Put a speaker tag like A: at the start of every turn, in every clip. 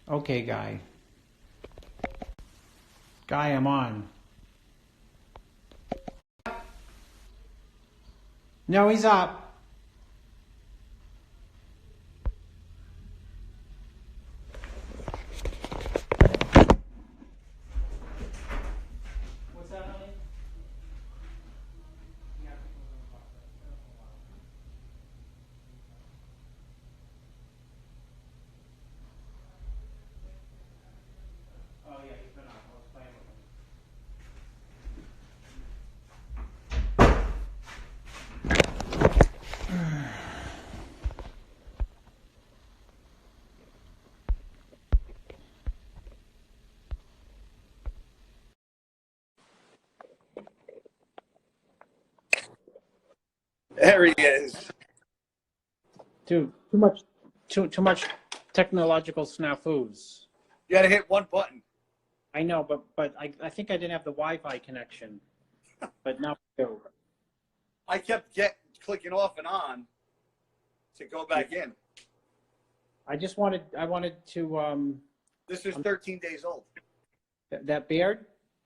A: Okay, Guy. Guy, I'm on. No, he's up. What's that, honey? Oh, yeah, he's been up. I was playing with him.
B: There he is.
A: Dude, too much technological snafus.
B: You got to hit one button.
A: I know, but I think I didn't have the Wi-Fi connection. But now I do.
B: I kept clicking off and on to go back in.
A: I wanted to
B: This is 13 days old.
A: that beard.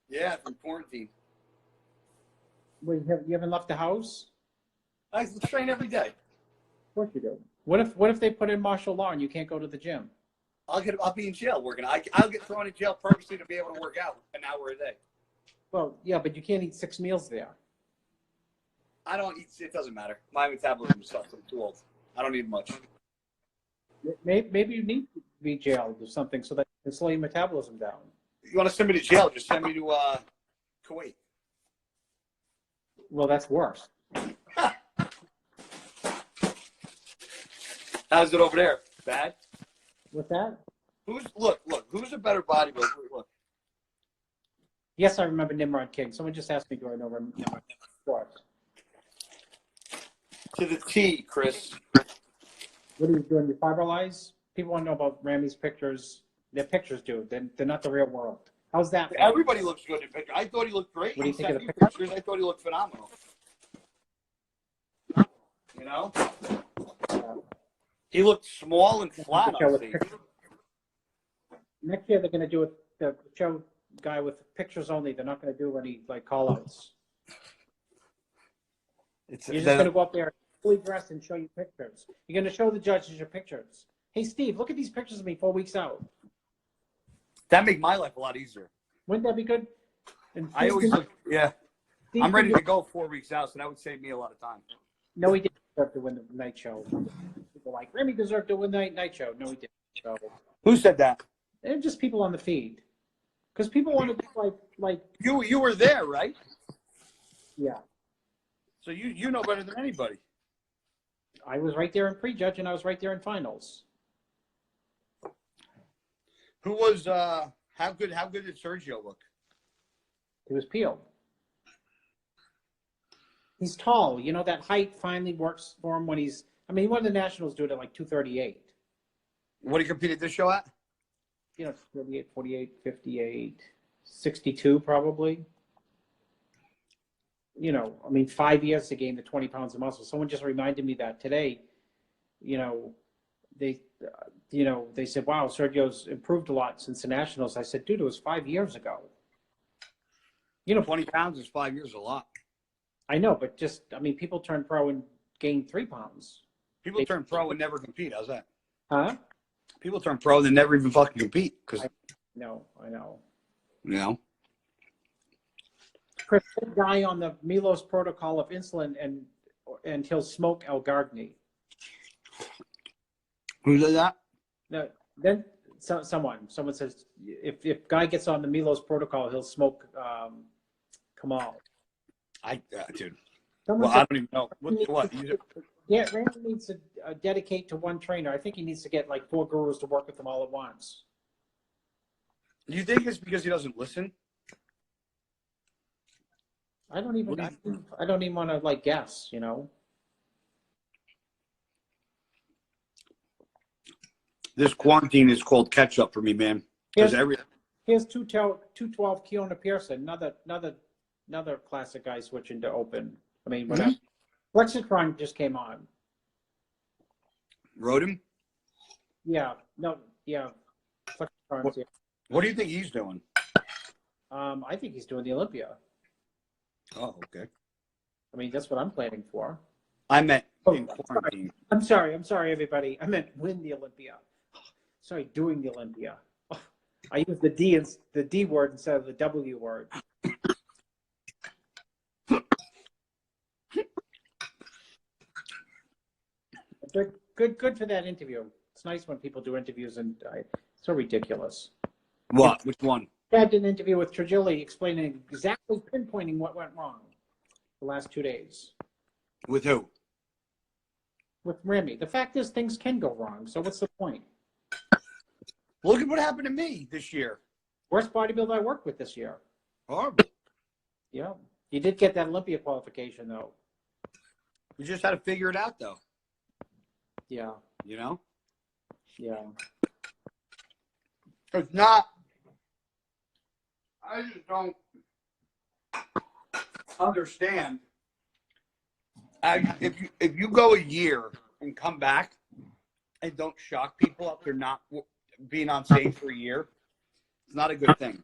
B: Yeah, from quarantine.
A: Well, you haven't left the house?
B: I train every day.
A: Of course you do. What if they put in martial law and you can't go to the gym?
B: I'll be in jail working. I'll get thrown in jail purposely to be able to work out an hour a day.
A: Well, yeah, but you can't eat 6 meals there.
B: I don't eat. It doesn't matter. My metabolism sucks. I'm too old. I don't eat much.
A: Maybe you need to be jailed or something so that you can slow your metabolism down.
B: You want to send me to jail? Just send me to Kuwait.
A: Well, that's worse.
B: How's it over there? Bad?
A: What's that?
B: Look, who's a better bodybuilder? Look.
A: Yes, I remember Nimrod King. Someone just asked me, do I know Nimrod King? What?
B: To the T, Chris.
A: What are you doing? You fibrilize? People want to know about Ramy's pictures. They're pictures, dude. They're not the real world. How's that?
B: Everybody looks good in pictures. I thought he looked great.
A: What do you think of the
B: pictures? I thought he looked phenomenal. You know? He looked small and flat on stage.
A: Next year they're going to do it. The show guy with pictures only. They're not going to do any like call-outs. You're just going to go up there fully dressed and show you pictures. You're going to show the judges your pictures. Hey, Steve, look at these pictures of me 4 weeks out.
B: That make my life a lot easier.
A: Wouldn't that be good? And
B: I always look, yeah.
A: Steve,
B: I'm ready to go 4 weeks out, so that would save me a lot of time.
A: No, he didn't deserve to win the night show. People are like, Remy deserved to win the night show. No, he didn't. So,
B: Who said that?
A: they're just people on the feed. Because people want to do like
B: You were there, right?
A: yeah.
B: So you know better than anybody.
A: I was right there in prejudge and I was right there in finals.
B: Who was how good did Sergio look?
A: He was peeled. He's tall. You know, that height finally works for him when he won the Nationals do it at like 238.
B: What he competed this show at?
A: You know, 38, 48, 58, 62 probably. You know, 5 years to gain the 20 pounds of muscle. Someone just reminded me that today, you know, they said, wow, Sergio's improved a lot since the Nationals. I said, dude, it was 5 years ago. You know,
B: 20 pounds is 5 years a lot.
A: I know, but people turn pro and gain 3 pounds.
B: People turn pro and never compete. How's that?
A: Huh?
B: People turn pro and they never even fucking compete.
A: I know.
B: You know?
A: Chris, that guy on the Milos protocol of insulin and he'll smoke L-Gargany.
B: Who did that?
A: No, then someone says if guy gets on the Milos protocol, he'll smoke Kamal.
B: Dude.
A: Someone
B: Well, I don't even know. What?
A: Yeah, Randy needs to dedicate to one trainer. I think he needs to get like 4 gurus to work with him all at once.
B: You think it's because he doesn't listen?
A: I don't even want to like guess, you know.
B: This quarantine is called catch up for me, man.
A: Here's 212 Keona Pearson, another classic guy switching to open. Whatever. Lexicron just came on.
B: Rode him?
A: Yeah. No. Yeah. cards. Yeah.
B: What do you think he's doing?
A: I think he's doing the Olympia.
B: Oh, okay.
A: I mean, that's what I'm planning for.
B: I meant
A: Oh,
B: in quarantine.
A: I'm sorry, everybody. I meant win the Olympia. Sorry, doing the Olympia. I used the D word instead of the W word. Good for that interview. It's nice when people do interviews, and it's so ridiculous.
B: What? Which one?
A: I had an interview with Trigili explaining exactly pinpointing what went wrong the last 2 days.
B: With who?
A: With Remy. The fact is, things can go wrong. So what's the point?
B: Look at what happened to me this year.
A: Worst bodybuilder I worked with this year.
B: Horrible.
A: Yeah. You did get that Olympia qualification, though.
B: You just had to figure it out, though.
A: Yeah.
B: You know?
A: Yeah.
B: It's not. I just don't understand. If you go a year and come back and don't shock people up, they're not being on stage for a year. It's not a good thing.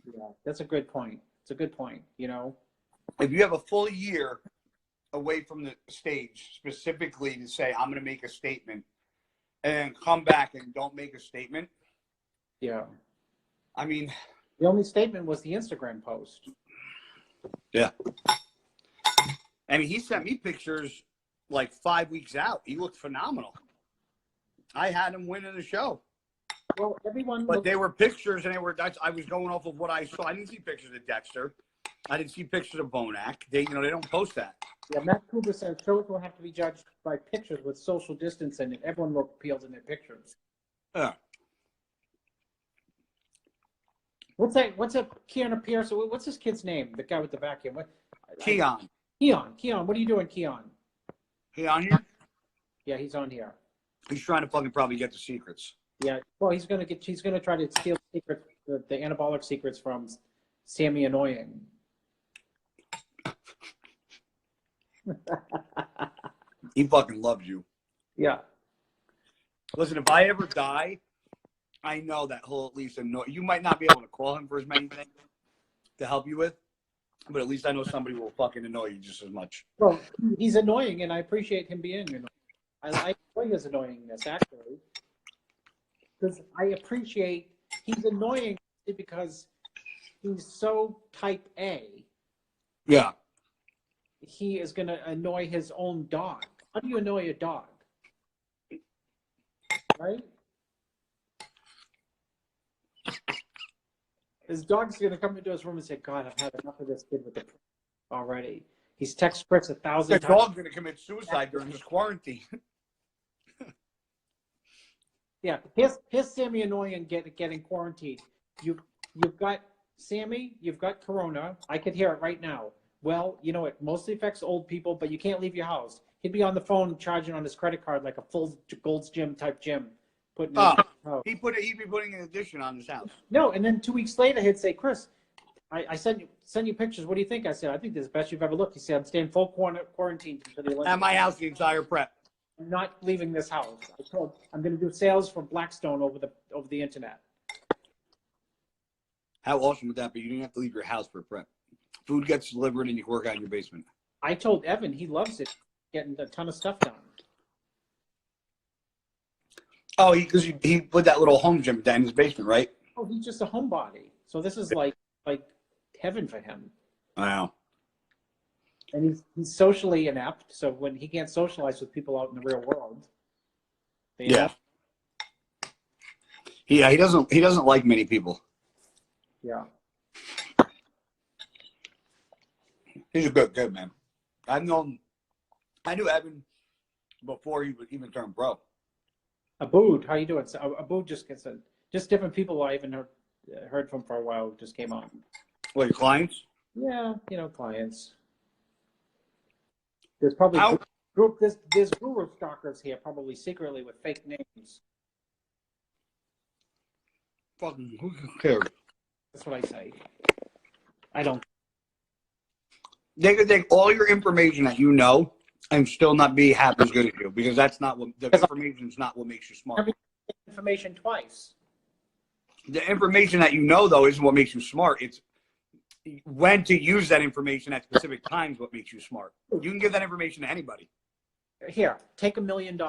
A: Yeah, that's a good point. It's a good point. You know,
B: if you have a full year away from the stage, specifically to say I'm going to make a statement, and then come back and don't make a statement.
A: Yeah.
B: I mean,
A: the only statement was the Instagram post.
B: Yeah. I mean, he sent me pictures like 5 weeks out. He looked phenomenal. I had him winning the show.
A: Well, everyone.
B: But they were pictures, and I was going off of what I saw. I didn't see pictures of Dexter. I didn't see pictures of Bonac. They don't post that.
A: Yeah, Matt Cooper said shows will have to be judged by pictures with social distancing, and everyone looked appealed in their pictures.
B: Yeah.
A: What's that Keanu Pierce? What's this kid's name? The guy with the vacuum.
B: Keon.
A: Keon. What are you doing, Keon?
B: He on here?
A: Yeah, he's on here.
B: He's trying to fucking probably get the secrets.
A: Yeah. Well, he's gonna try to steal secrets, the anabolic secrets from Sammy Annoying.
B: He fucking loves you.
A: Yeah.
B: Listen, if I ever die, I know that he'll at least annoy you. Might not be able to call him for as many things to help you with, but at least I know somebody will fucking annoy you just as much.
A: Well, he's annoying, and I appreciate him being annoying. I enjoy his annoyingness, actually, because I appreciate he's annoying because he's so type A.
B: Yeah.
A: He is going to annoy his own dog. How do you annoy a dog? Right? His dog's going to come into his room and say, God, I've had enough of this kid with the already. He's text Fritz 1,000 times.
B: The dog's going to commit suicide during this quarantine.
A: Yeah, here's Sammy annoying getting quarantined. You've got Sammy, you've got Corona. I could hear it right now. Well, you know, it mostly affects old people, but you can't leave your house. He'd be on the phone charging on his credit card like a full Gold's Gym type gym.
B: He'd be putting an addition on his house.
A: No, and then 2 weeks later he'd say, Chris, I sent you pictures. What do you think? I said, I think this is the best you've ever looked. He said, I'm staying full quarantine for the Olympics.
B: At my house, the entire prep.
A: I'm not leaving this house. I told I'm going to do sales from Blackstone over the internet.
B: How awesome would that be? You don't have to leave your house for prep. Food gets delivered and you can work out in your basement.
A: I told Evan he loves it, getting a ton of stuff done.
B: Oh, because he put that little home gym down in his basement, right?
A: Oh, he's just a homebody. So this is like heaven for him.
B: Wow.
A: And he's socially inept, so when he can't socialize with people out in the real world.
B: Yeah. Yeah, he doesn't like many people.
A: Yeah.
B: He's a good man. I knew Evan before he would even turn pro.
A: Abood, how you doing? So Abood just different people I haven't heard from for a while just came on.
B: What, your clients?
A: Yeah, clients. There's probably there's guru stalkers here, probably secretly with fake names.
B: Fucking who cares?
A: That's what I say. I don't.
B: They could take all your information that you know and still not be half as good as you, because that's not what the information is not what makes you smart.
A: Information twice.
B: The information that you know, though, isn't what makes you smart. It's when to use that information at specific times what makes you smart. You can give that information to anybody.
A: Here, take $1 million.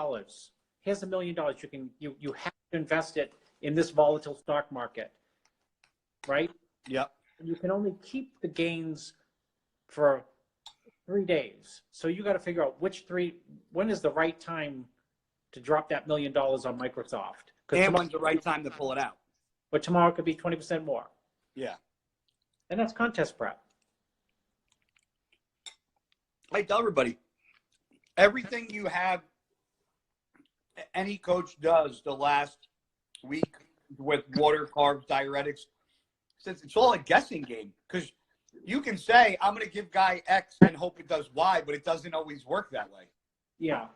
A: Here's $1 million. You have to invest it in this volatile stock market, right?
B: Yep.
A: You can only keep the gains for 3 days. So you got to figure out when is the right time to drop that $1 million on Microsoft.
B: And when's the right time to pull it out.
A: But tomorrow could be 20% more.
B: Yeah.
A: And that's contest prep.
B: I tell everybody, everything you have, any coach does the last week with water, carbs, diuretics, since it's all a guessing game. Because you can say, I'm going to give guy X and hope it does Y, but it doesn't always work that way.
A: Yeah.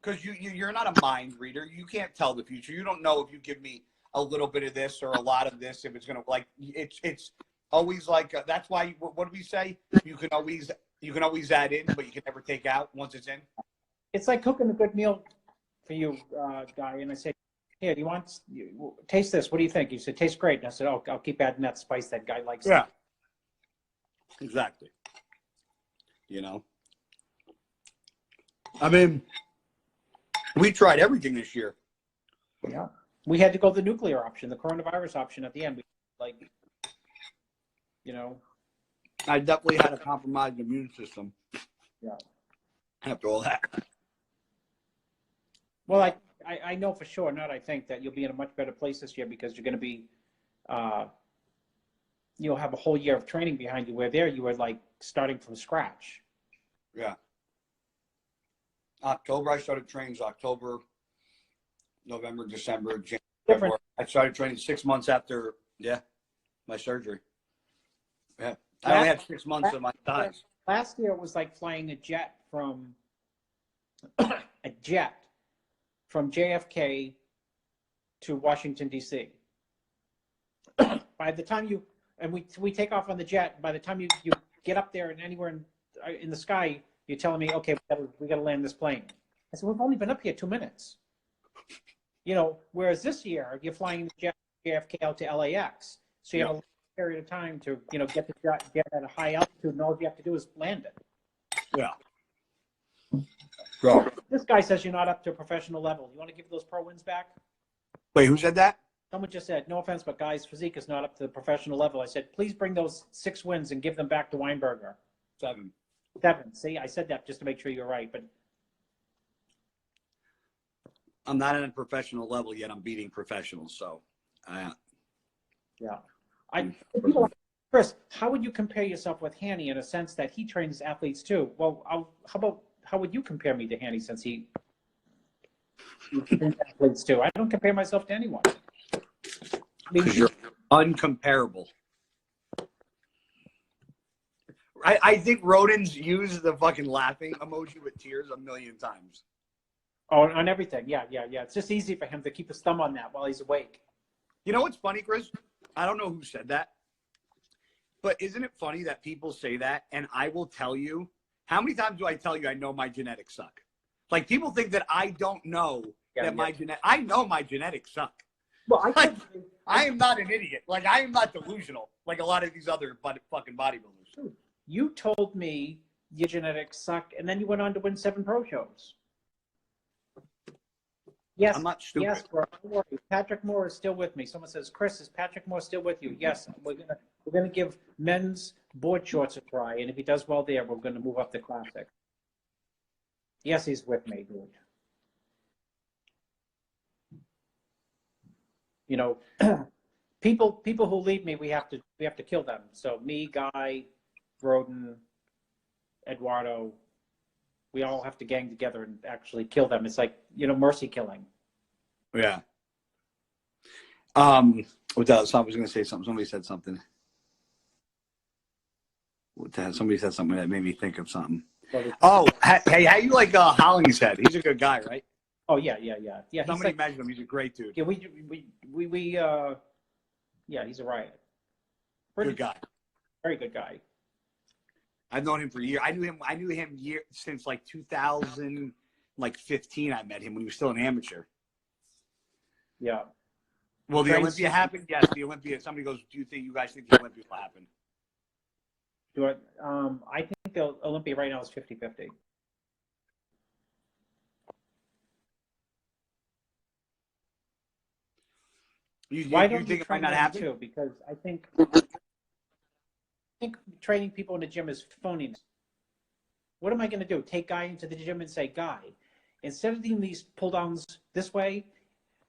B: Because you're not a mind reader. You can't tell the future. You don't know if you give me a little bit of this or a lot of this, if it's going to, like, it's always like, that's why, what do we say? You can always add in, but you can never take out once it's in.
A: It's like cooking a good meal for you, Guy. And I said, here, do you taste this? What do you think? He said, tastes great. And I said, oh, I'll keep adding that spice that guy likes.
B: Yeah. Exactly. You know? I mean, we tried everything this year.
A: Yeah. We had to go the nuclear option, the coronavirus option at the end.
B: I definitely had a compromised immune system.
A: Yeah.
B: After all that.
A: Well, I know for sure, I think that you'll be in a much better place this year because you're going to be, you'll have a whole year of training behind you, where there you were like starting from scratch.
B: Yeah. October, I started training. October, November, December, January, February. I started training 6 months after, my surgery. Yeah. I only had 6 months of my thighs.
A: Last year was like flying a jet from JFK to Washington, D.C. By the time we take off on the jet, by the time you get up there and anywhere in the sky, you're telling me, okay, we got to land this plane. I said, we've only been up here 2 minutes. Whereas this year, you're flying the JFK out to LAX. So you have a long period of time to, get the jet, get at a high altitude, and all you have to do is land it.
B: Yeah. Bro.
A: This guy says you're not up to a professional level. You want to give those pro wins back?
B: Wait, who said that?
A: Someone just said, no offense, but Guy's physique is not up to the professional level. I said, please bring those 6 wins and give them back to Weinberger.
B: 7.
A: See, I said that just to make sure you're right, but
B: I'm not at a professional level yet. I'm beating professionals, so
A: yeah. Chris, how would you compare yourself with Hanny in a sense that he trains athletes too? Well, how would you compare me to Hanny since he trains athletes too? I don't compare myself to anyone.
B: Because you're uncomparable. I think Rodin's used the fucking laughing emoji with tears 1,000,000 times.
A: Oh, on everything. Yeah. It's just easy for him to keep his thumb on that while he's awake.
B: You know what's funny, Chris? I don't know who said that, but isn't it funny that people say that? And I will tell you, how many times do I tell you I know my genetics suck? Like, people think that I don't know I know my genetics suck.
A: Well,
B: I am not an idiot. Like, I am not delusional like a lot of these other fucking bodybuilders.
A: You told me your genetics suck, and then you went on to win 7 pro shows. Yes,
B: I'm not stupid.
A: Yes, bro. Don't worry. Patrick Moore is still with me. Someone says, Chris, is Patrick Moore still with you? Yes, we're gonna give men's board shorts a try, and if he does well there, we're gonna move up to classic. Yes, he's with me, dude. People who leave me, we have to kill them. So me, Guy, Roden, Eduardo, we all have to gang together and actually kill them. It's like, mercy killing.
B: Yeah. What the hell? I was going to say something. Somebody said something. What the hell? Somebody said something that made me think of something. Oh, hey, how you like Hollingshead? He's a good guy, right?
A: Oh, yeah.
B: Somebody mentioned him. He's a great dude.
A: Yeah, he's a riot.
B: Good guy.
A: Very good guy.
B: I've known him for years. I knew him since like 2015. I met him when he was still an amateur.
A: Yeah.
B: Will the
A: Train
B: Olympia
A: season-
B: happen? Yes, the Olympia. Somebody goes, do you guys think the Olympia will happen?
A: I think the Olympia right now is 50-50. Why
B: You
A: don't you
B: think it might
A: train
B: not
A: them
B: happen?
A: too? Because I think training people in the gym is phoniness. What am I going to do? Take Guy into the gym and say, Guy, instead of doing these pull downs this way,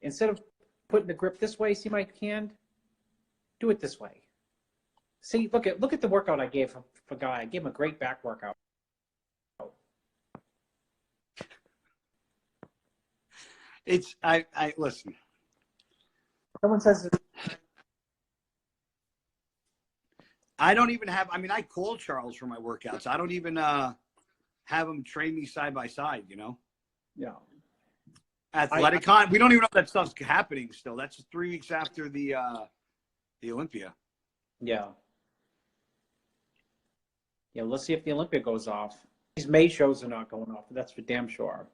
A: instead of putting the grip this way, see my hand? Do it this way. See, look at the workout I gave for Guy. I gave him a great back workout.
B: I listen.
A: Someone says,
B: I don't even have. I mean, I call Charles for my workouts. I don't even have him train me side by side. You know.
A: yeah.
B: Athleticon. We don't even know that stuff's happening still. That's 3 weeks after the Olympia.
A: Yeah. Yeah, let's see if the Olympia goes off. These May shows are not going off. That's for damn sure.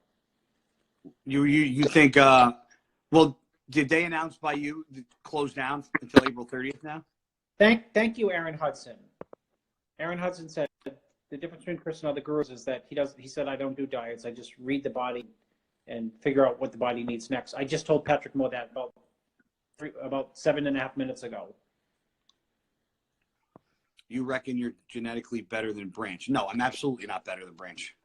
B: You think? Well, did they announce by you close down until April 30th now?
A: Thank you, Aaron Hudson. Aaron Hudson said the difference between Chris and other gurus is that he said I don't do diets. I just read the body and figure out what the body needs next. I just told Patrick Moore that about 7.5 minutes ago.
B: You reckon you're genetically better than Branch? No, I'm absolutely not better than Branch.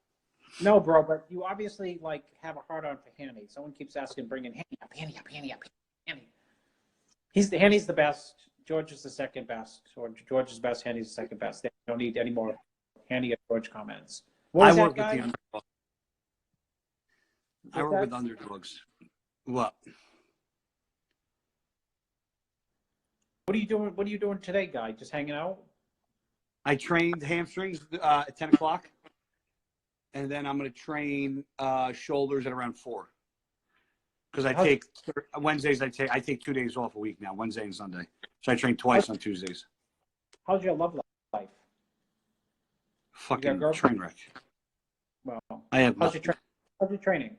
A: No, bro, but you obviously have a hard on for Hanny. Someone keeps asking, bringing Hanny up. Hanny's the best. George is the second best. Or George is best. Hanny's the second best. They don't need any more Hanny or George comments.
B: I work with the underdogs. I work with
A: that?
B: underdogs. What?
A: What are you doing? What are you doing today, Guy? Just hanging out?
B: I trained hamstrings at 10 o'clock. And then I'm going to train shoulders at around 4. Because I take Wednesdays. I take 2 days off a week now, Wednesday and Sunday. So I train twice on Tuesdays.
A: How's your love life?
B: Fucking train wreck.
A: Well,
B: I have.
A: How's your training?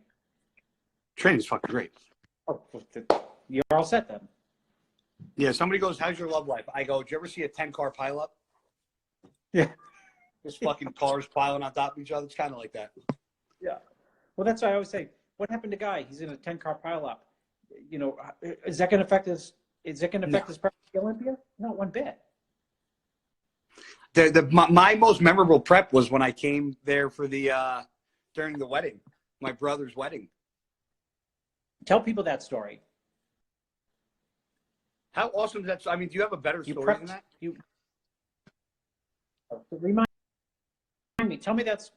B: Training's fucking great.
A: Oh, you're all set then.
B: Yeah. Somebody goes, "How's your love life?" I go, "Did you ever see a 10-car pileup?"
A: Yeah.
B: Just fucking cars piling on top of each other. It's kind of like that.
A: Yeah. Well, that's why I always say, what happened to Guy? He's in a 10-car pileup. You know, is that going to affect his? Is it going to affect his prep for the Olympia? Not one bit.
B: My most memorable prep was when I came there for the during the wedding, my brother's wedding.
A: Tell people that story.
B: How awesome is that? I mean, do you have a better story than that?
A: Remind me. Tell me that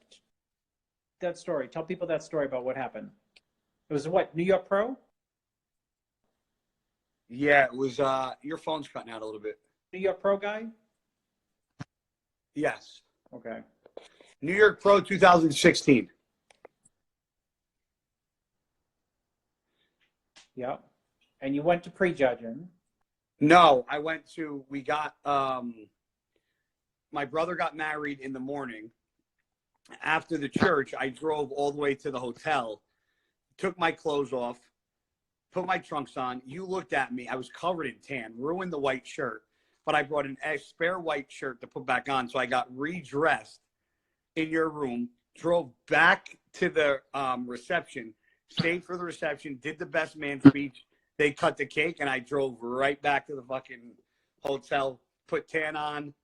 A: story. Tell people that story about what happened. It was what, New York Pro?
B: Yeah, it was. Your phone's cutting out a little bit.
A: New York Pro guy?
B: Yes.
A: Okay.
B: New York Pro 2016.
A: Yeah. And you went to prejudging.
B: No, I went to. We got. My brother got married in the morning. After the church, I drove all the way to the hotel, took my clothes off, put my trunks on. You looked at me. I was covered in tan, ruined the white shirt, but I brought a spare white shirt to put back on. So I got redressed in your room, drove back to the reception, stayed for the reception, did the best man speech. They cut the cake, and I drove right back to the fucking hotel, put tan on,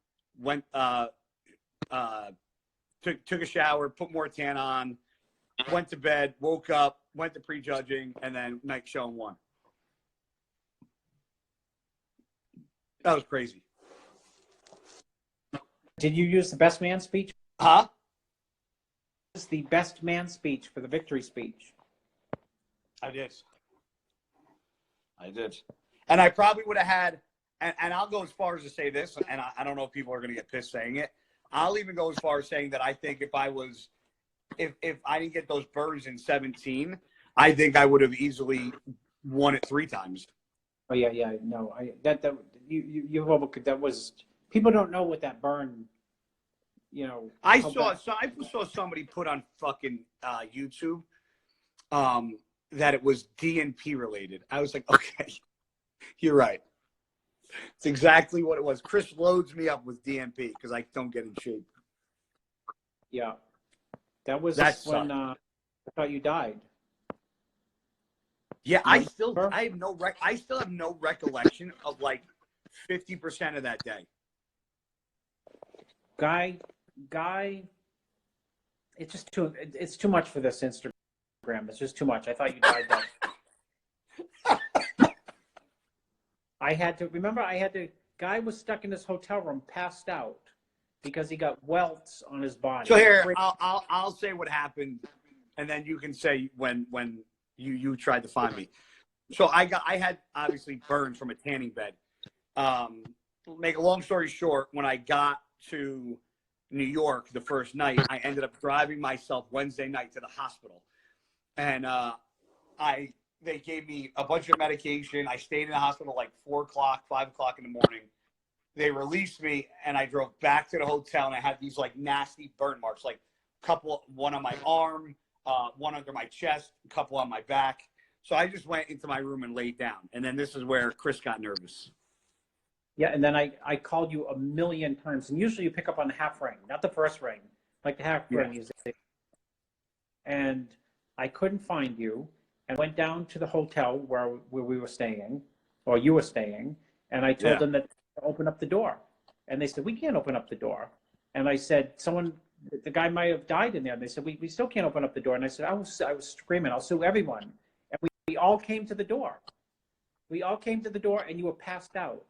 B: went took a shower, put more tan on, went to bed, woke up, went to prejudging, and then night show and won. That was crazy.
A: Did you use the best man speech?
B: Huh?
A: This is the best man speech for the victory speech.
B: I did. And I probably would have had, and I'll go as far as to say this, and I don't know if people are going to get pissed saying it. I'll even go as far as saying that I think if I didn't get those burns in 17, I think I would have easily won it 3 times.
A: Oh yeah, no, that was, people don't know what that burn, you know.
B: I saw somebody put on fucking YouTube that it was DNP related. I was like, okay, You're right. It's exactly what it was. Chris loads me up with DMP because I don't get in shape.
A: Yeah. That was
B: That
A: when
B: sucked.
A: I thought you died.
B: Yeah,
A: You remember?
B: I still have no recollection of like 50% of that day.
A: Guy, it's too much for this Instagram. It's just too much. I thought you died that. Guy was stuck in his hotel room, passed out because he got welts on his body.
B: So here, I'll say what happened, and then you can say when you tried to find me. So I had obviously burns from a tanning bed. Make a long story short, when I got to New York the first night, I ended up driving myself Wednesday night to the hospital, and they gave me a bunch of medication. I stayed in the hospital like 4 o'clock, 5 o'clock in the morning. They released me, and I drove back to the hotel, and I had these like nasty burn marks, like one on my arm, one under my chest, a couple on my back. So I just went into my room and laid down. And then this is where Chris got nervous.
A: Yeah, and then I called you a million times, and usually you pick up on the half ring, not the first ring, like the half ring is. And I couldn't find you, and went down to the hotel where we were staying, or you were staying, and I told them that to open up the door, and they said we can't open up the door, and I said the guy might have died in there, and they said we still can't open up the door, and I said I was screaming, I'll sue everyone, and we all came to the door, and you were passed out.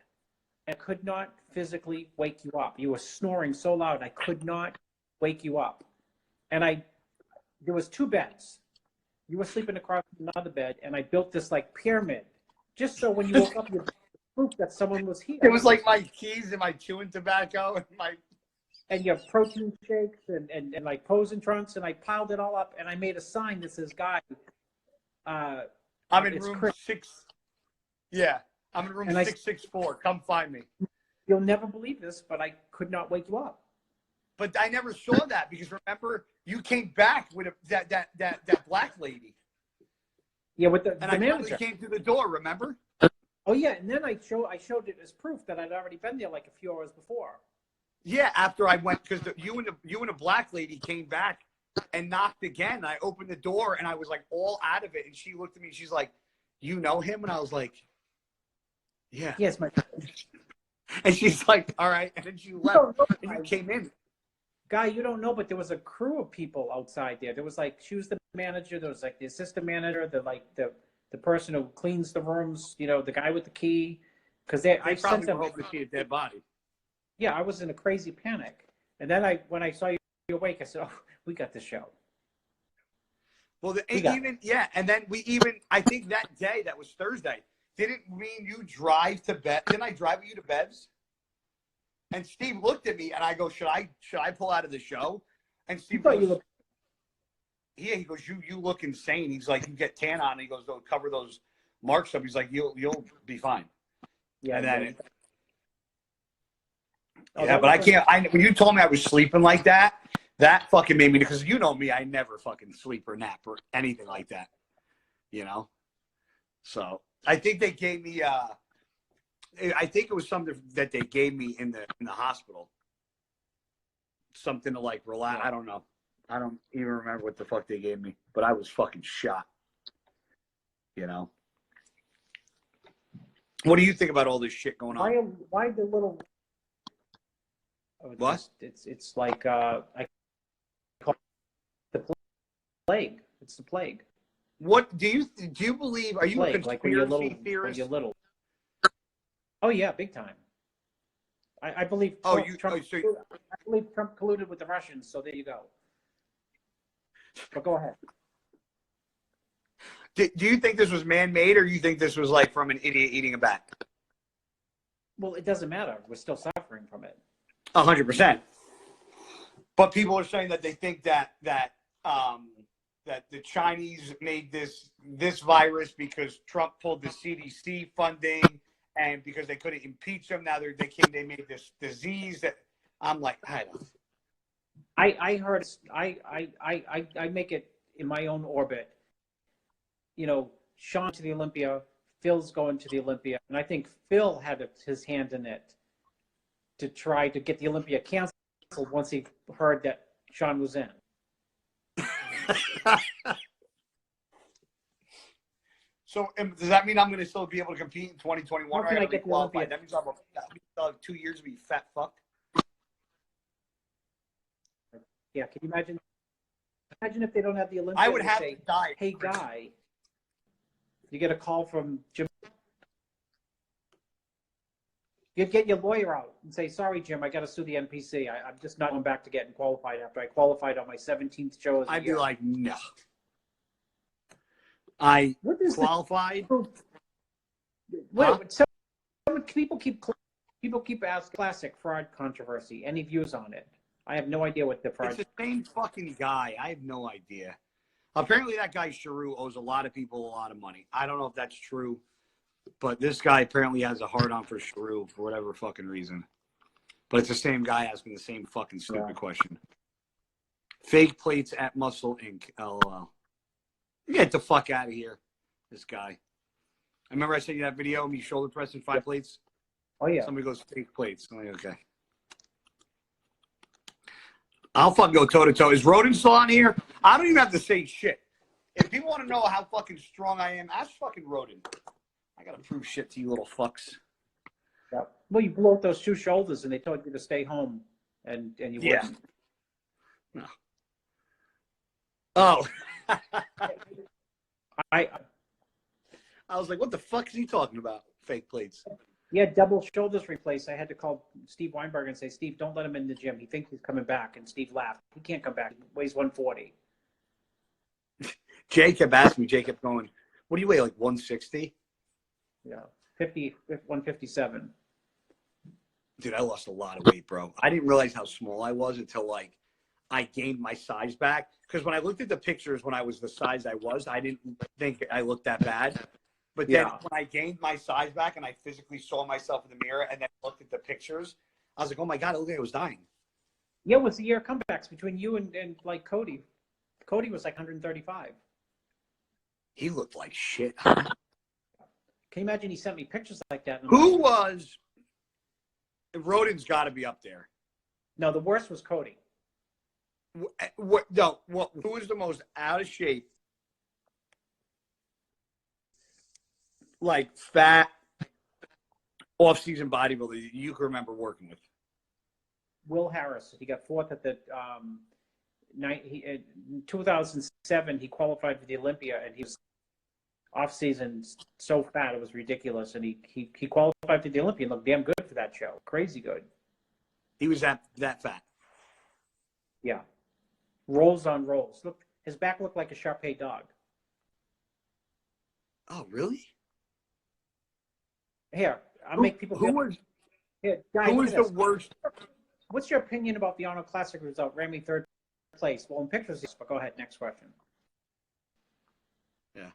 A: I could not physically wake you up. You were snoring so loud, I could not wake you up. And there was 2 beds. You were sleeping across another bed, and I built this like pyramid, just so when you woke up, you proof that someone was here.
B: It was like my keys and my chewing tobacco
A: and your protein shakes and like posing trunks, and I piled it all up, and I made a sign that says, "Guy,
B: I'm in room Chris. 6. Yeah. I'm in room 664. Come find me."
A: You'll never believe this, but I could not wake you up.
B: But I never saw that because remember, you came back with that black lady.
A: Yeah, with the
B: I
A: manager
B: came through the door. Remember?
A: Oh yeah, and then I showed it as proof that I'd already been there like a few hours before.
B: Yeah, after I went because you and the black lady came back and knocked again. I opened the door and I was like all out of it, and she looked at me and she's like, "You know him?" And I was like, "Yeah."
A: Yes, my.
B: And she's like, "All right," and then she left, and you came in.
A: Guy, you don't know, but there was a crew of people outside there. There was like, she was the manager. There was like the assistant manager, the person who cleans the rooms. You know, the guy with the key. Because they
B: probably were hoping to see a dead body.
A: Yeah, I was in a crazy panic, and then when I saw you awake, I said, "Oh, we got the show."
B: Well, and then I think that day, that was Thursday. Didn't me and you drive to bed? Didn't I drive you to Bev's? And Steve looked at me, and I go, "Should I pull out of the show?" And Steve goes, "Yeah." He goes, "You look insane." He's like, "You get tan on." He goes, "Don't cover those marks up." He's like, "You'll be fine." Yeah. And then but I can't. When you told me I was sleeping like that, that fucking made me, because you know me, I never fucking sleep or nap or anything like that. You know. So I think they gave me. I think it was something that they gave me in the hospital. Something to like relax. I don't know. I don't even remember what the fuck they gave me, but I was fucking shot. You know. What do you think about all this shit going on?
A: Why the little?
B: What?
A: It's like I call it the plague. It's the plague.
B: What do you believe? Are you a conspiracy theorist?
A: When you're little. Oh yeah, big time. I believe. I believe Trump colluded with the Russians. So there you go. But go ahead.
B: Do you think this was man-made, or you think this was like from an idiot eating a bat?
A: Well, it doesn't matter. We're still suffering from it.
B: 100%. But people are saying that they think that the Chinese made this virus because Trump pulled the CDC funding, and because they couldn't impeach him. Now they made this disease that I'm like, I don't.
A: I heard. I make it in my own orbit. You know, Sean to the Olympia, Phil's going to the Olympia, and I think Phil had his hand in it to try to get the Olympia canceled once he heard that Sean was in.
B: So does that mean I'm going to still be able to compete in 2021?
A: How can I get the Olympia?
B: That means I'll have 2 years to be fat fuck.
A: Yeah, can you imagine? Imagine if they don't have the Olympia.
B: I would have
A: say,
B: to die.
A: Hey, Guy, you get a call from Jim. You'd get your lawyer out and say, sorry, Jim, I got to sue the NPC. I'm just not going back to getting qualified after I qualified on my 17th show.
B: I'd be like, no. I qualified.
A: Wait, people keep asking classic fraud controversy. Any views on it? I have no idea what the fraud.
B: It's the same fucking guy. I have no idea. Apparently, that guy Sharu owes a lot of people a lot of money. I don't know if that's true, but this guy apparently has a hard-on for Sharu for whatever fucking reason. But it's the same guy asking the same fucking stupid question. Fake plates at Muscle Inc. LOL. Get the fuck out of here, this guy. I remember I sent you that video of me shoulder pressing 5 plates.
A: Oh, yeah.
B: Somebody goes, fake plates. I'm like, okay. I'll fucking go toe-to-toe. Is Roden still on here? I don't even have to say shit. If people want to know how fucking strong I am, ask fucking Roden. I got to prove shit to you little fucks.
A: Yeah. Well, you blew out those 2 shoulders and they told you to stay home and you wouldn't.
B: No. Oh.
A: I
B: was like, what the fuck is he talking about? Fake plates.
A: Yeah, double shoulders replaced. I had to call Steve Weinberg and say, Steve, don't let him in the gym. He thinks he's coming back. And Steve laughed. He can't come back. He weighs 140.
B: Jacob asked me, Jacob going, what do you weigh, like 160?
A: Yeah, 157.
B: Dude, I lost a lot of weight, bro. I didn't realize how small I was until, like, I gained my size back. Because when I looked at the pictures when I was the size I was, I didn't think I looked that bad. But then when I gained my size back and I physically saw myself in the mirror and then looked at the pictures, I was like, oh my God, it looked like I was dying.
A: Yeah, it was the year of comebacks between you and like Cody. Cody was like 135.
B: He looked like shit.
A: Can you imagine he sent me pictures like that?
B: Who was Roden's got to be up there.
A: No, the worst was Cody.
B: Who was the most out of shape, like fat, off-season bodybuilder you can remember working with?
A: Will Harris. He got 4th at the in 2007. He qualified for the Olympia, and he was off-season so fat it was ridiculous. And he qualified for the Olympia and looked damn good for that show. Crazy good.
B: He was that fat.
A: Yeah. Rolls on rolls. Look, his back looked like a Shar-Pei dog.
B: Oh, really?
A: Here, I'll make people.
B: Who was the worst?
A: What's your opinion about the Arnold Classic result? Ran me 3rd place. Well, in pictures, but go ahead. Next question.
B: Yeah.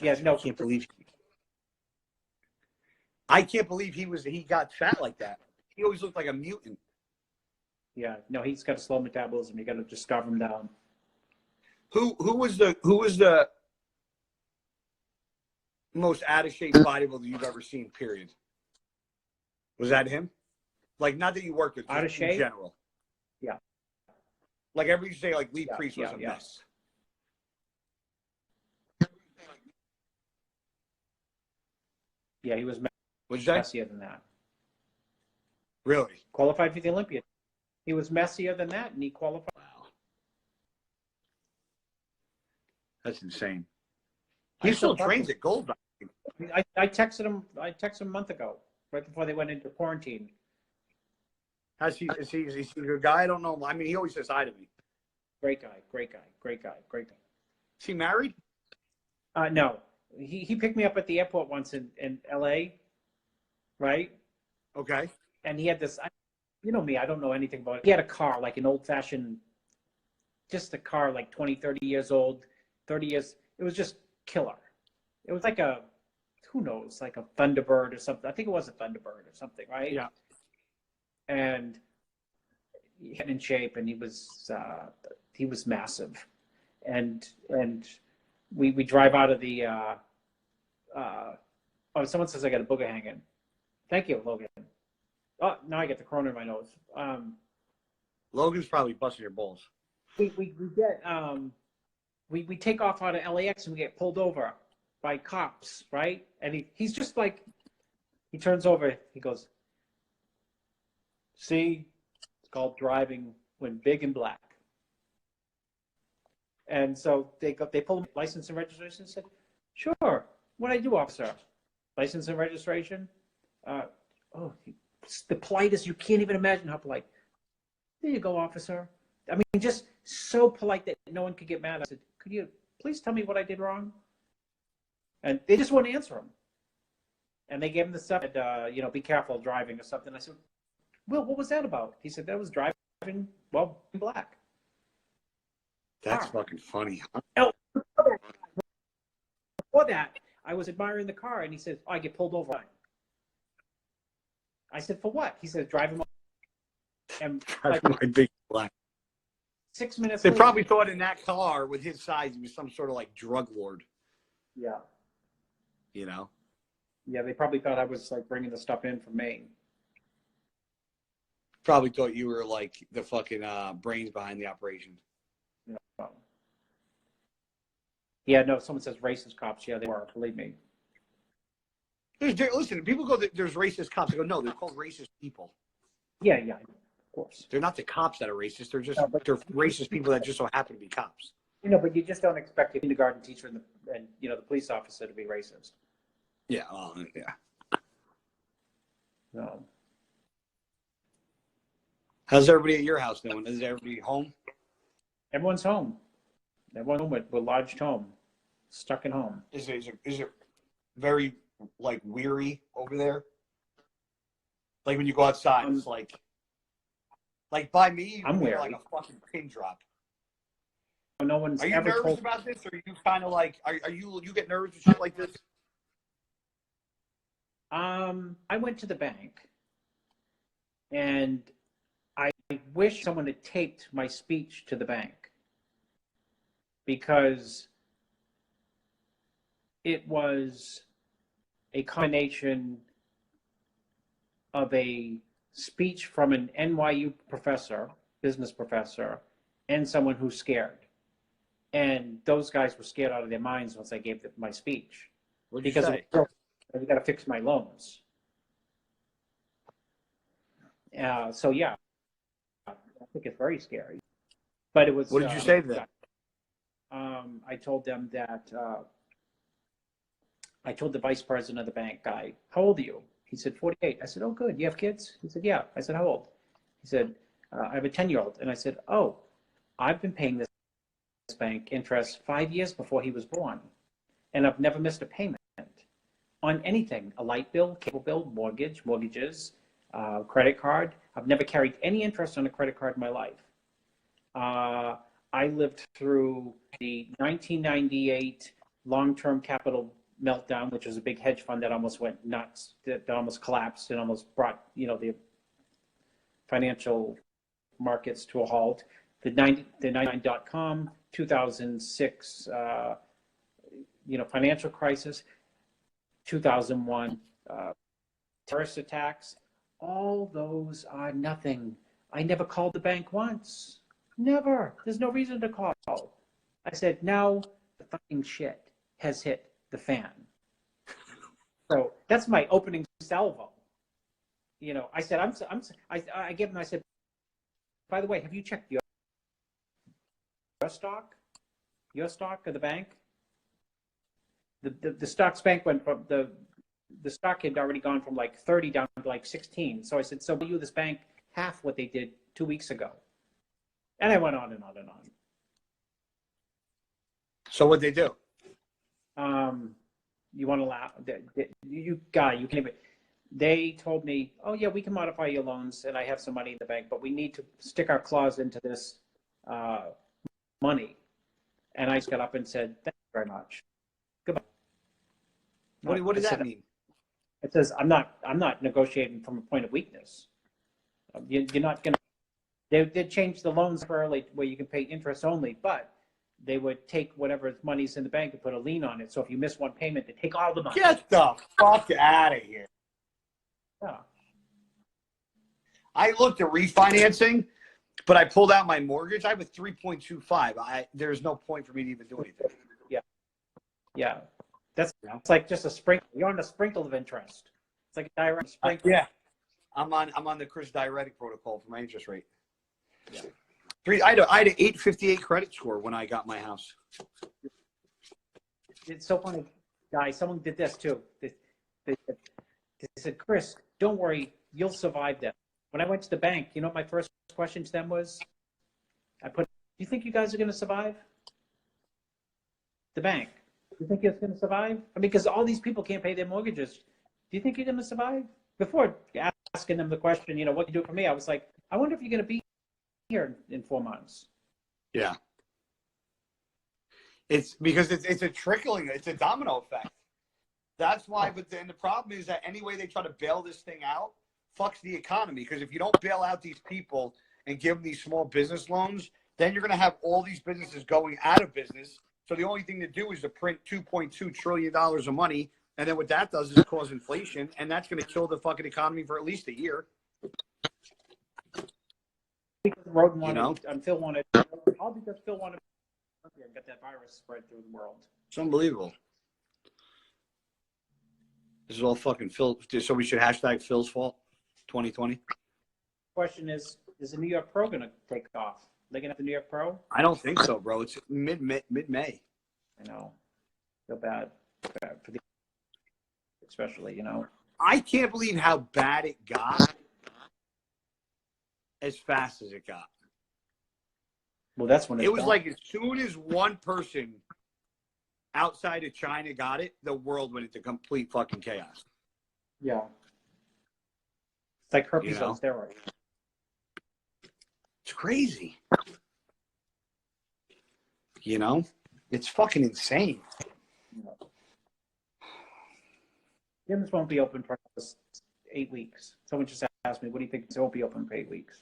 A: Yeah, no.
B: I can't believe he got fat like that. He always looked like a mutant.
A: Yeah, no, he's got a slow metabolism. You got to just starve him down.
B: Who was the most out of shape bodybuilder you've ever seen? Period. Was that him? Like, not that you worked with,
A: out of shape
B: in general.
A: Yeah.
B: Like everybody say, like Lee Priest was a mess.
A: Yeah, he was
B: messier
A: than that.
B: Really?
A: Qualified for the Olympia. He was messier than that, and he qualified.
B: Wow. That's insane. He still trains at Gold.
A: I texted him a month ago, right before they went into quarantine.
B: Is he a good guy? I don't know. I mean, he always says hi to me.
A: Great guy.
B: Is he married?
A: No. He picked me up at the airport once in LA, right?
B: Okay.
A: And he had this, you know me, I don't know anything about it. He had a car, like an old-fashioned, just a car like 20, 30 years old, 30 years. It was just killer. It was like a, who knows, like a Thunderbird or something. I think it was a Thunderbird or something, right?
B: Yeah.
A: And he had in shape, and he was massive. And we drive out of the. Oh, someone says I got a booger hanging. Thank you, Logan. Oh, now I get the corona in my nose.
B: Logan's probably busting your balls.
A: We get we take off out of LAX and we get pulled over by cops, right? And he's just like, he turns over, he goes, see, it's called driving when big and black. And so they pull him license and registration and said, sure, what do I do, officer? License and registration? The politest, you can't even imagine how polite. There you go, officer. I mean, just so polite that no one could get mad. I said, could you please tell me what I did wrong? And they just wouldn't answer him. And they gave him the stuff, be careful driving or something. I said, Will, what was that about? He said, that was driving, well, in black.
B: That's fucking funny.
A: Oh, before that, I was admiring the car, and he said, I get pulled over. I said, for what? He said, driving. And
B: that's my big black.
A: 6 minutes
B: They
A: later,
B: probably thought in that car with his size, he was some sort of like drug lord.
A: Yeah.
B: You know?
A: Yeah, they probably thought I was like bringing the stuff in from Maine.
B: Probably thought you were like the fucking brains behind the operation.
A: Yeah. Yeah, no, someone says racist cops. Yeah, they were, believe me.
B: Listen, people go, there's racist cops. I go, no, they're called racist people.
A: Yeah, of course.
B: They're not the cops that are racist. They're just,
A: No,
B: they're racist people that just so happen to be cops.
A: But you just don't expect a kindergarten teacher and the police officer to be racist.
B: Yeah, yeah.
A: No.
B: How's everybody at your house doing? Is everybody home?
A: Everyone's home. Everyone's home. We're lodged home. Stuck at home.
B: Is it very, like, weary over there? Like, when you go outside, it's like by me,
A: I'm
B: you're
A: weary.
B: like a fucking pin drop.
A: No one's
B: Are you
A: ever
B: nervous
A: told...
B: about this, or are you kind of like, are you get nervous with shit like this?
A: I went to the bank, and I wish someone had taped my speech to the bank, because it was a combination of a speech from an NYU professor, business professor, and someone who's scared. And those guys were scared out of their minds once I gave my speech.
B: What'd you say?
A: We got to fix my loans. So yeah, I think it's very scary. But it was.
B: What did you say to them?
A: I told them that. I told the vice president of the bank guy, "How old are you?" He said, 48. I said, "Oh, good. You have kids?" He said, "Yeah." I said, "How old?" He said, "I have a 10-year-old." And I said, "Oh, I've been paying this bank interest 5 years before he was born, and I've never missed a payment on anything: a light bill, cable bill, mortgages, credit card. I've never carried any interest on a credit card in my life. I lived through the 1998 long-term capital meltdown, which was a big hedge fund that almost went nuts, that almost collapsed and almost brought the financial markets to a halt. The 99.com, 2006 financial crisis, 2001 terrorist attacks. All those are nothing. I never called the bank once. Never. There's no reason to call. I said, now the fucking shit has hit the fan. So that's my opening salvo. I said, I gave him, I said, by the way, have you checked your stock of the bank? The stocks bank went from the stock had already gone from like 30 down to like 16. So I said, so will you this bank half what they did 2 weeks ago? And I went on and on and on.
B: So what'd they do?
A: You want to laugh? You can't even. They told me, oh yeah, we can modify your loans, and I have some money in the bank, but we need to stick our claws into this money. And I just got up and said, thank you very much. Goodbye.
B: What does that mean?
A: It says I'm not negotiating from a point of weakness. You're not going to. They did change the loans early where you can pay interest only, but they would take whatever money's in the bank and put a lien on it. So if you miss one payment, they take all the money.
B: Get the fuck out of here.
A: Yeah.
B: I looked at refinancing, but I pulled out my mortgage. I have a 3.25. There's no point for me to even do anything.
A: Yeah. Yeah. It's like just a sprinkle. You're on a sprinkle of interest. It's like a direct sprinkle.
B: Yeah. I'm on the Chris diuretic protocol for my interest rate. Yeah. I had an 858 credit score when I got my house.
A: It's so funny, guys. Someone did this too. They said, Chris, don't worry, you'll survive that. When I went to the bank, you know what my first question to them was? Do you think you guys are going to survive? The bank. Do you think it's going to survive? I mean, because all these people can't pay their mortgages. Do you think you're going to survive? Before asking them the question, you know, what do you do for me? I was like, I wonder if you're going to be here in 4 months.
B: Yeah. It's because it's a trickling, it's a domino effect. That's why, but then the problem is that any way they try to bail this thing out, fucks the economy. Because if you don't bail out these people and give them these small business loans, then you're going to have all these businesses going out of business. So the only thing to do is to print $2.2 trillion of money. And then what that does is cause inflation. And that's going to kill the fucking economy for at least a year.
A: Phil wanted, all because Phil wanted to get that virus spread through the world.
B: It's unbelievable. This is all fucking Phil. So we should hashtag Phil's fault 2020.
A: Question is the New York Pro going to take off? Are they going to have the New York Pro?
B: I don't think so, bro. It's mid-May.
A: I know. Feel bad for the, especially, you know.
B: I can't believe how bad it got as fast as it got.
A: Well, that's when
B: it was like as soon as one person outside of China got it, the world went into complete fucking chaos.
A: Yeah. It's like herpes on steroids.
B: It's crazy. You know? It's fucking insane.
A: Gyms won't be open for 8 weeks. Someone just asked me, what do you think? It won't be open for 8 weeks.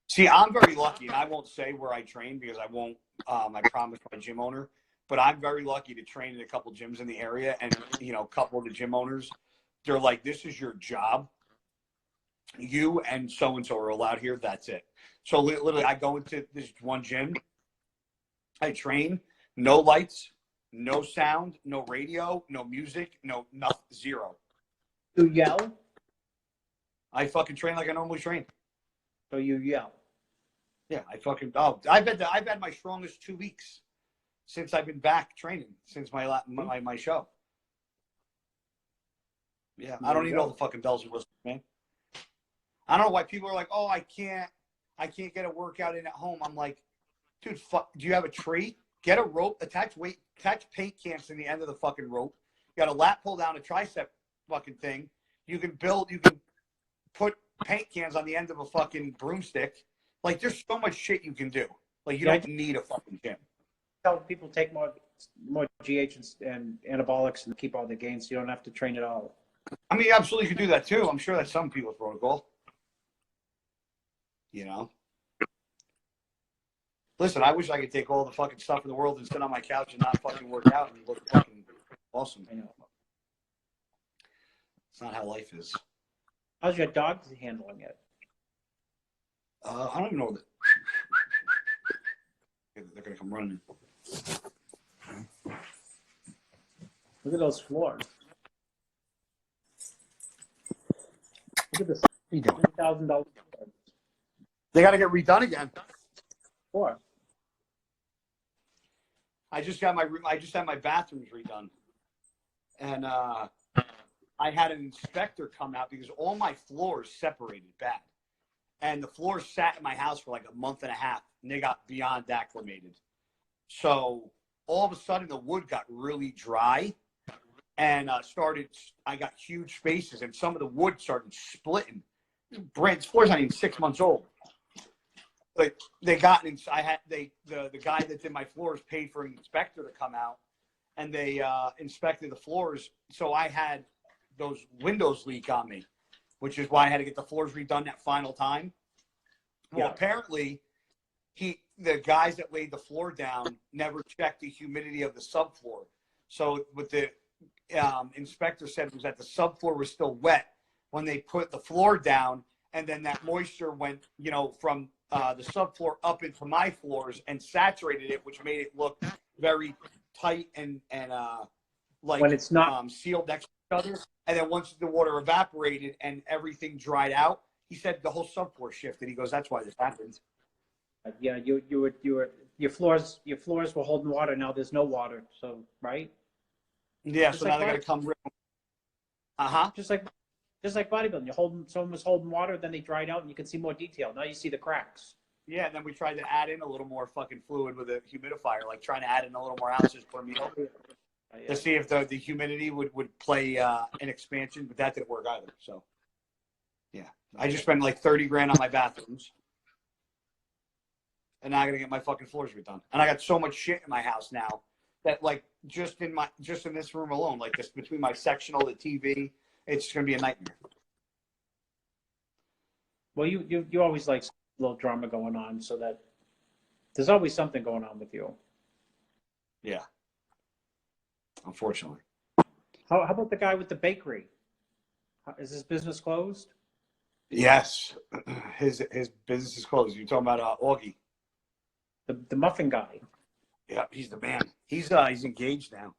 B: See, I'm very lucky, and I won't say where I train because I won't. I promised my gym owner, but I'm very lucky to train in a couple gyms in the area, and a couple of the gym owners, they're like, "This is your job. You and so are allowed here. That's it." So literally, I go into this one gym, I train, no lights, no sound, no radio, no music, no nothing, zero.
A: You yell?
B: I fucking train like I normally train.
A: So you yell?
B: Yeah, I've had my strongest 2 weeks since I've been back training since my show. Yeah, I don't need all the fucking bells and whistles, man. I don't know why people are like, "Oh, I can't get a workout in at home." I'm like, dude, do you have a tree? Get a rope, attach paint cans to the end of the fucking rope. You got a lat pull down, a tricep fucking thing. You can put paint cans on the end of a fucking broomstick. Like, there's so much shit you can do. Like, you don't need a fucking gym.
A: Tell people take more GH and anabolics and keep all the gains. So you don't have to train at all.
B: I mean, you absolutely could do that too. I'm sure that's some people's protocol. Listen, I wish I could take all the fucking stuff in the world and sit on my couch and not fucking work out and look fucking awesome. I know. It's not how life is.
A: How's your dog handling it?
B: I don't even know that. They're going to come running.
A: Look at those floors. Look at this. $10,000.
B: They got to get redone again.
A: What?
B: I just had my bathrooms redone, and I had an inspector come out because all my floors separated bad, and the floors sat in my house for like a month and a half, and they got beyond acclimated. So all of a sudden, the wood got really dry, and I got huge spaces, and some of the wood started splitting. Brand's floor's not even 6 months old. But the guy that did my floors paid for an inspector to come out, and they inspected the floors. So I had those windows leak on me, which is why I had to get the floors redone that final time. Well, apparently the guys that laid the floor down never checked the humidity of the subfloor. So what the inspector said was that the subfloor was still wet when they put the floor down, and then that moisture went, from the subfloor up into my floors and saturated it, which made it look very tight and like
A: When it's not,
B: sealed next to each other. And then once the water evaporated and everything dried out, he said the whole subfloor shifted. He goes, "That's why this happens."
A: yeah, your floors were holding water. Now there's no water. So right.
B: Yeah.
A: Just
B: So
A: like
B: now they got to come.
A: Just like bodybuilding, someone was holding water, then they dried out, and you can see more detail. Now you see the cracks.
B: Yeah, and then we tried to add in a little more fucking fluid with a humidifier, like trying to add in a little more ounces per meal to see if the humidity would play an expansion, but that didn't work either. So, yeah, I just spent like 30 grand on my bathrooms, and now I gotta get my fucking floors redone. And I got so much shit in my house now that like just in this room alone, like this between my sectional, the TV, it's gonna be a nightmare.
A: Well, you always like a little drama going on, so that there's always something going on with you.
B: Yeah, unfortunately.
A: How about the guy with the bakery? Is his business closed?
B: Yes, his business is closed. You're talking about Augie.
A: The muffin guy.
B: Yeah, he's the man. He's engaged now.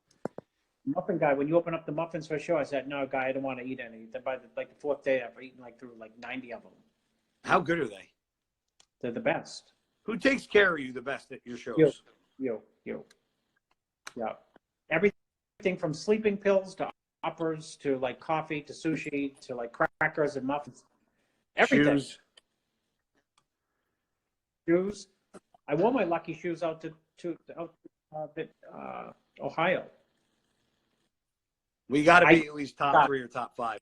A: Muffin guy. When you open up the muffins for a show, I said, "No, guy, I don't want to eat any." Then by the fourth day, I've eaten through 90 of them.
B: How good are they?
A: They're the best.
B: Who takes care of you the best at your shows?
A: You. Yeah. Everything from sleeping pills to uppers to coffee to sushi to crackers and muffins. Everything. Shoes. I wore my lucky shoes out to Ohio.
B: We got to be at least top 3 or top 5.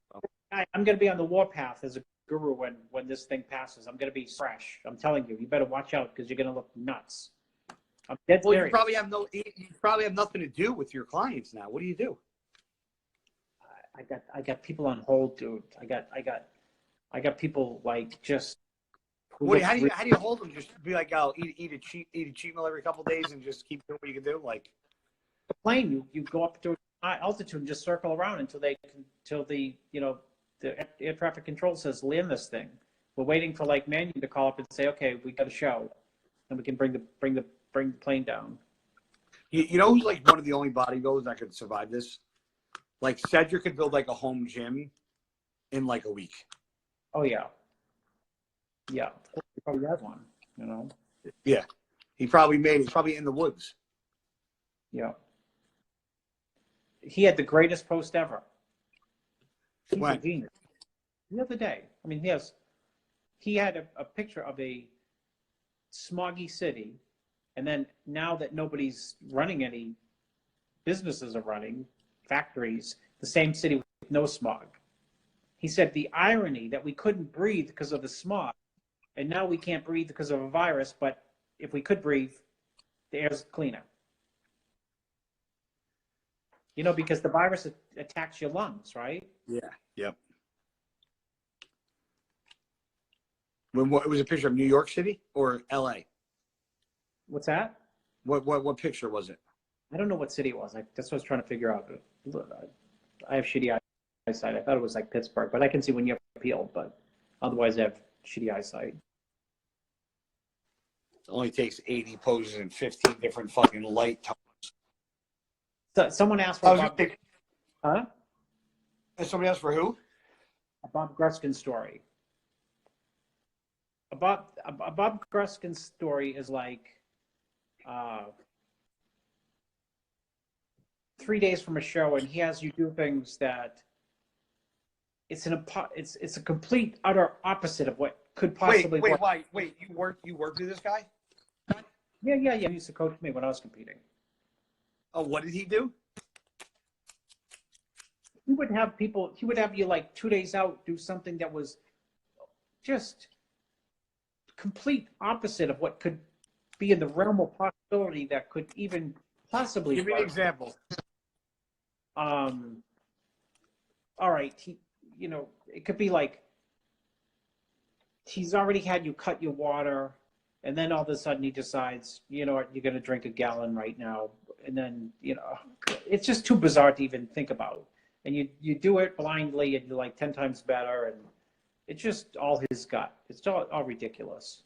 A: I'm going to be on the warpath as a guru when this thing passes. I'm going to be fresh. I'm telling you. You better watch out because you're going to look nuts. I'm dead serious.
B: You probably have nothing to do with your clients now. What do you do?
A: I got people on hold, dude. I got people just.
B: How do you hold them? Just be like, "Oh, eat a cheat meal every couple of days and just keep doing what you can do." Like
A: the plane, you go up to altitude and just circle around until the air traffic control says land this thing. We're waiting for Mannion to call up and say, "Okay, we got a show," and we can bring the plane down.
B: You know who's one of the only bodybuilders that could survive this? Cedric could build a home gym in a week.
A: Oh yeah. Yeah, he probably has one,
B: Yeah, he's probably in the woods.
A: Yeah. He had the greatest post ever. He's a genius. The other day, he had a picture of a smoggy city, and then now that nobody's running any businesses are running, factories, the same city with no smog. He said the irony that we couldn't breathe because of the smog, and now we can't breathe because of a virus, but if we could breathe, the air's cleaner. Because the virus attacks your lungs, right?
B: Yeah. Yep. It was a picture of New York City or L.A.?
A: What's that?
B: What picture was it?
A: I don't know what city it was. That's what I was trying to figure out. I have shitty eyesight. I thought it was Pittsburgh, but I can see when you have peeled, but otherwise I have shitty eyesight.
B: It only takes 80 poses and 15 different fucking light tones.
A: So, someone asked for huh?
B: And somebody asked for who?
A: A Bob Gruskin story. A Bob Gruskin story is 3 days from a show, and he has you do things that it's a complete utter opposite of what could possibly work.
B: Wait, you worked with this guy?
A: Yeah. He used to coach me when I was competing.
B: Oh, what did he do?
A: He would have you 2 days out do something that was just complete opposite of what could be in the realm of possibility that could even possibly
B: give me an example.
A: All right, it could be he's already had you cut your water, And then all of a sudden he decides, you know what, you're going to drink a gallon right now. And then, you know, it's just too bizarre to even think about. And you do it blindly and you're like 10 times better. And it's just all his gut. It's all ridiculous.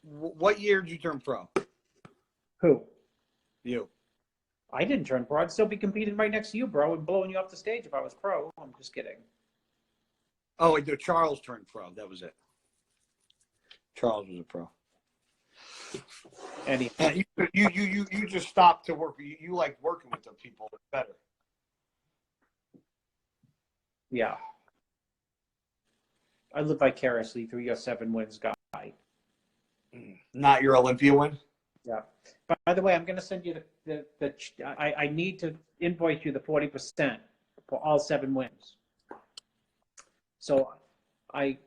B: What year did you turn pro?
A: Who?
B: You.
A: I didn't turn pro. I'd still be competing right next to you, bro, and blowing you off the stage if I was pro. I'm just kidding.
B: Oh, wait, no, Charles turned pro. That was it. Charles was a pro.
A: Anything.
B: You just stopped to work. You like working with the people better.
A: Yeah. I live vicariously through your 7 wins guy.
B: Not your Olympia win?
A: Yeah. But by the way, I'm going to send you I need to invoice you the 40% for all 7 wins. So I'm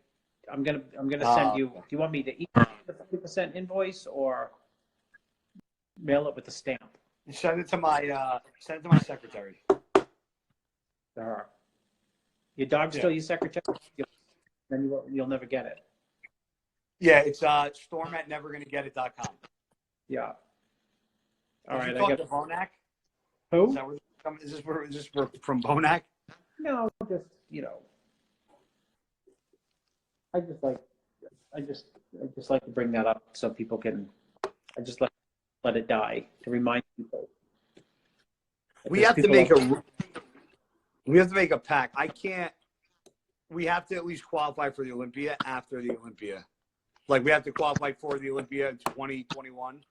A: gonna send you. Do you want me to email the 40% invoice or mail it with the stamp?
B: Send it to my secretary.
A: Your dog's still your secretary? Then you'll never get it.
B: Yeah, it's storm@nevergonnagetit.com.
A: Yeah. All right.
B: You talking to Bonac?
A: Who?
B: Is this from Bonac?
A: No, just I just like to bring that up so people can. I just let it die to remind people.
B: We have to make a pact. I can't. We have to at least qualify for the Olympia after the Olympia. Like we have to qualify for the Olympia in 2021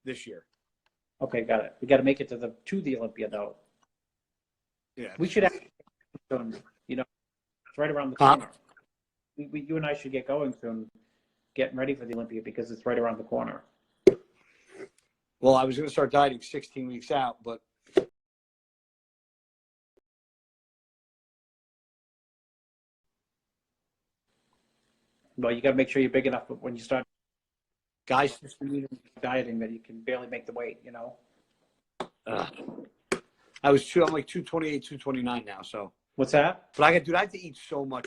B: this year.
A: Okay, got it. We got to make it to the Olympia though.
B: Yeah,
A: we should have. It's right around the corner. You and I should get going soon, getting ready for the Olympia because it's right around the corner.
B: Well, I was going to start dieting 16 weeks out, but
A: well, you got to make sure you're big enough when you start
B: guys
A: dieting that you can barely make the weight.
B: I'm like 228, 229 now. So
A: what's that?
B: But I have to eat so much.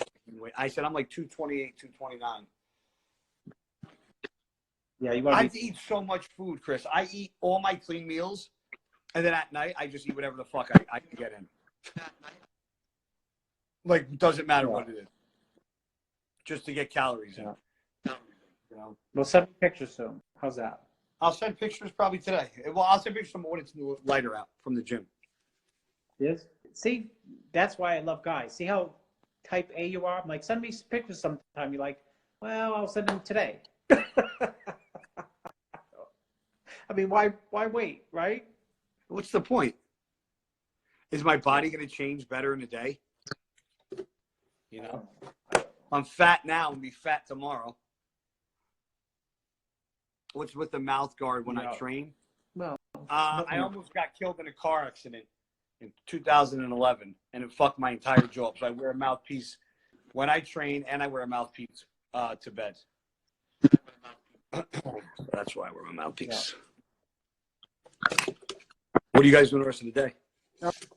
B: I said I'm like 228, 229.
A: Yeah,
B: I have to eat so much food, Chris. I eat all my clean meals, and then at night I just eat whatever the fuck I can get in. Like, doesn't matter what it is, just to get calories in.
A: We'll send me pictures soon. How's that?
B: I'll send pictures probably today. Well, I'll send pictures from when it's lighter out from the gym.
A: Yes. See, that's why I love guys. See how type A you are? I'm like, send me pictures sometime. You're like, well, I'll send them today. I mean, why wait, right?
B: What's the point? Is my body going to change better in a day? I'm fat now and be fat tomorrow. What's with the mouth guard when I train?
A: Well,
B: I almost got killed in a car accident in 2011, and it fucked my entire jaw. So I wear a mouthpiece when I train, and I wear a mouthpiece to bed. That's why I wear my mouthpiece. Yeah. What are you guys doing the rest of the day?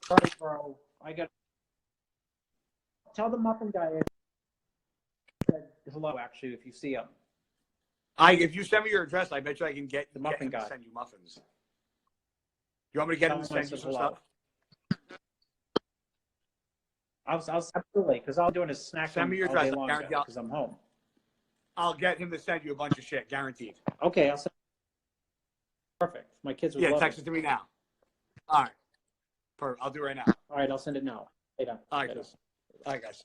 A: Sorry, bro. I got. Tell the muffin guy said hello. Actually, if you see him.
B: If you send me your address, I bet you I can get
A: the muffin guy
B: to send you muffins. You want me to get him to send you some stuff?
A: I'll absolutely, because all I'm doing is snacking.
B: Send me your address
A: because I'm home.
B: I'll get him to send you a bunch of shit, guaranteed.
A: Okay, I'll send. Perfect. My kids would love
B: text it to me now. All right. Perfect. I'll do it right now.
A: All right, I'll send it now.
B: All right, guys.